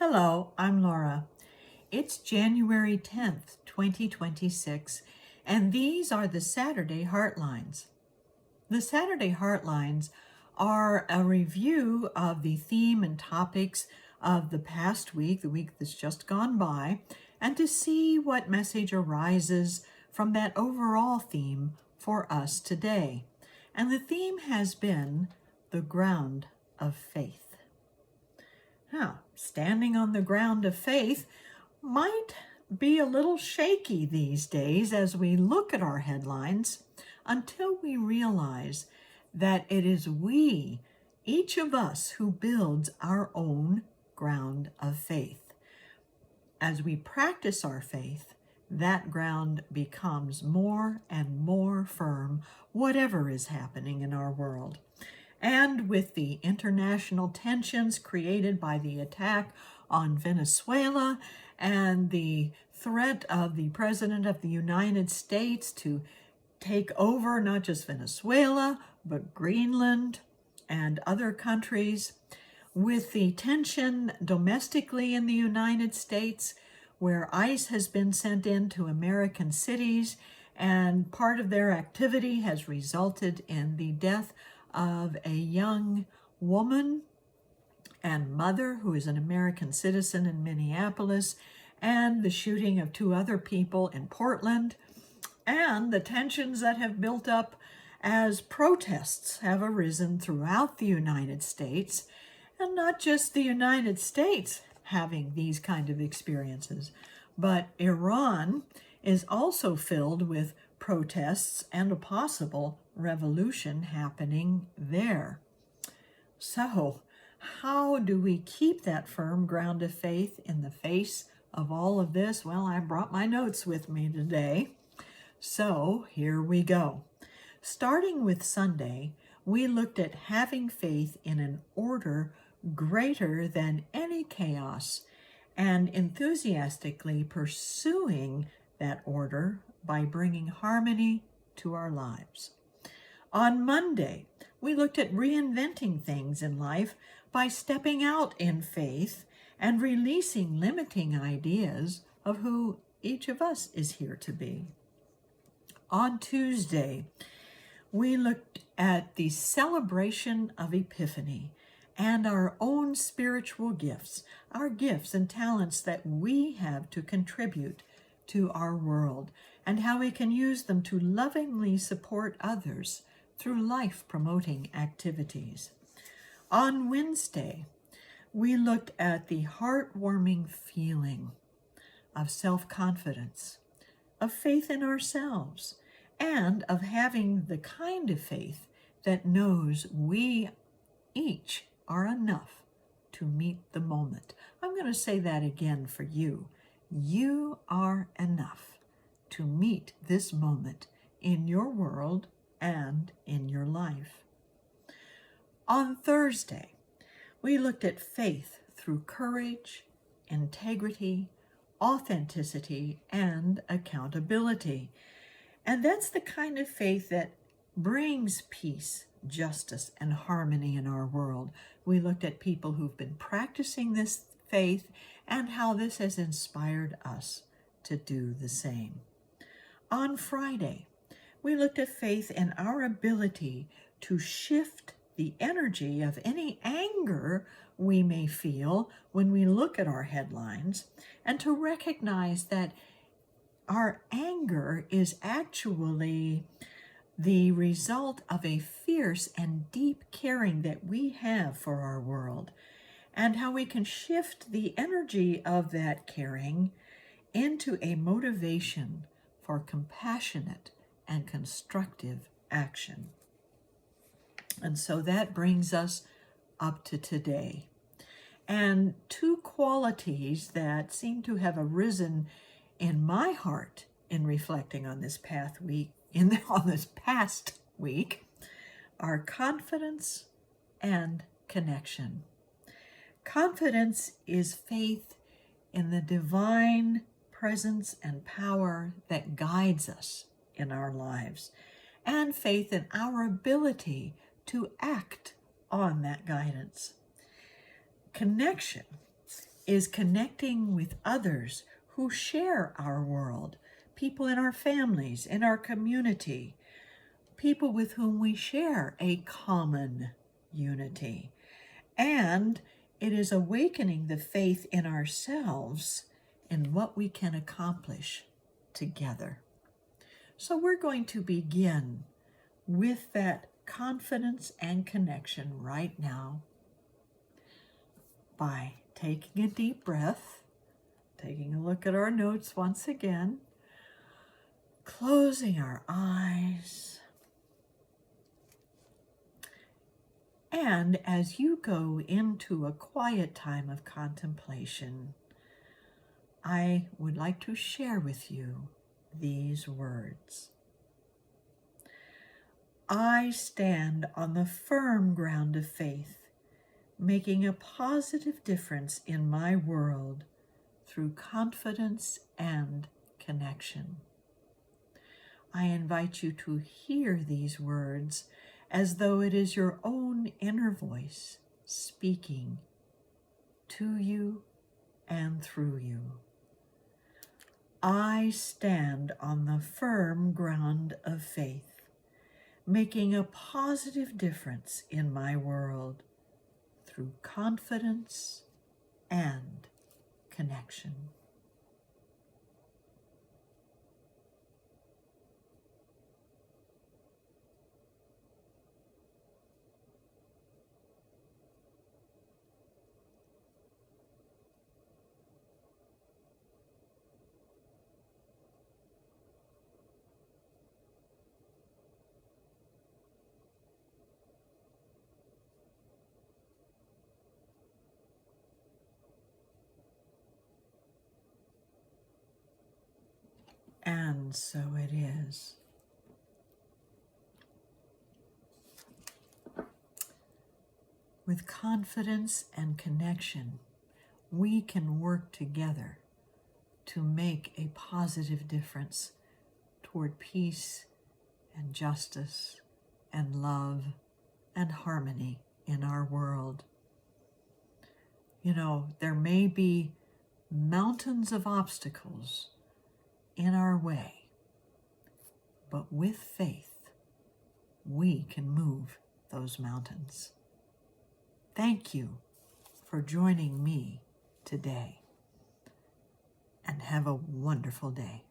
Hello, I'm Laura. It's January 10th, 2026, and these are the Saturday Heartlines. The Saturday Heartlines are a review of the theme and topics of the past week, the week that's just gone by, and to see what message arises from that overall theme for us today. And the theme has been the ground of faith. Now, standing on the ground of faith might be a little shaky these days as we look at our headlines until we realize that it is we, each of us, who builds our own ground of faith. As we practice our faith, that ground becomes more and more firm, whatever is happening in our world. And with the international tensions created by the attack on Venezuela and the threat of the President of the United States to take over not just Venezuela, but Greenland and other countries, with the tension domestically in the United States, where ICE has been sent into American cities, and part of their activity has resulted in the death of a young woman and mother who is an American citizen in Minneapolis, and the shooting of two other people in Portland, and the tensions that have built up as protests have arisen throughout the United States, and not just the United States having these kind of experiences, but Iran is also filled with protests and a possible revolution happening there. So, how do we keep that firm ground of faith in the face of all of this? Well, I brought my notes with me today. So, here we go. Starting with Sunday, we looked at having faith in an order greater than any chaos and enthusiastically pursuing that order by bringing harmony to our lives. On Monday, we looked at reinventing things in life by stepping out in faith and releasing limiting ideas of who each of us is here to be. On Tuesday, we looked at the celebration of Epiphany and our own spiritual gifts, our gifts and talents that we have to contribute to our world, and how we can use them to lovingly support others through life-promoting activities. On Wednesday, we looked at the heartwarming feeling of self-confidence, of faith in ourselves, and of having the kind of faith that knows we each are enough to meet the moment. I'm going to say that again for you. You are enough to meet this moment in your world and in your life. On Thursday, we looked at faith through courage, integrity, authenticity, and accountability. And that's the kind of faith that brings peace, justice, and harmony in our world. We looked at people who've been practicing this faith and how this has inspired us to do the same. On Friday, we looked at faith in our ability to shift the energy of any anger we may feel when we look at our headlines, and to recognize that our anger is actually the result of a fierce and deep caring that we have for our world, and how we can shift the energy of that caring into a motivation for compassionate and constructive action. And so that brings us up to today. And two qualities that seem to have arisen in my heart in reflecting on this past week are confidence and connection. Confidence is faith in the divine presence and power that guides us in our lives, and faith in our ability to act on that guidance. Connection is connecting with others who share our world, people in our families, in our community, people with whom we share a common unity. And it is awakening the faith in ourselves and what we can accomplish together. So we're going to begin with that confidence and connection right now by taking a deep breath, taking a look at our notes once again, closing our eyes. And as you go into a quiet time of contemplation, I would like to share with you these words. I stand on the firm ground of faith, making a positive difference in my world through confidence and connection. I invite you to hear these words as though it is your own inner voice speaking to you and through you. I stand on the firm ground of faith, making a positive difference in my world through confidence and connection. And so it is. With confidence and connection, we can work together to make a positive difference toward peace and justice and love and harmony in our world. You know, there may be mountains of obstacles in our way, but with faith, we can move those mountains. Thank you for joining me today, and have a wonderful day.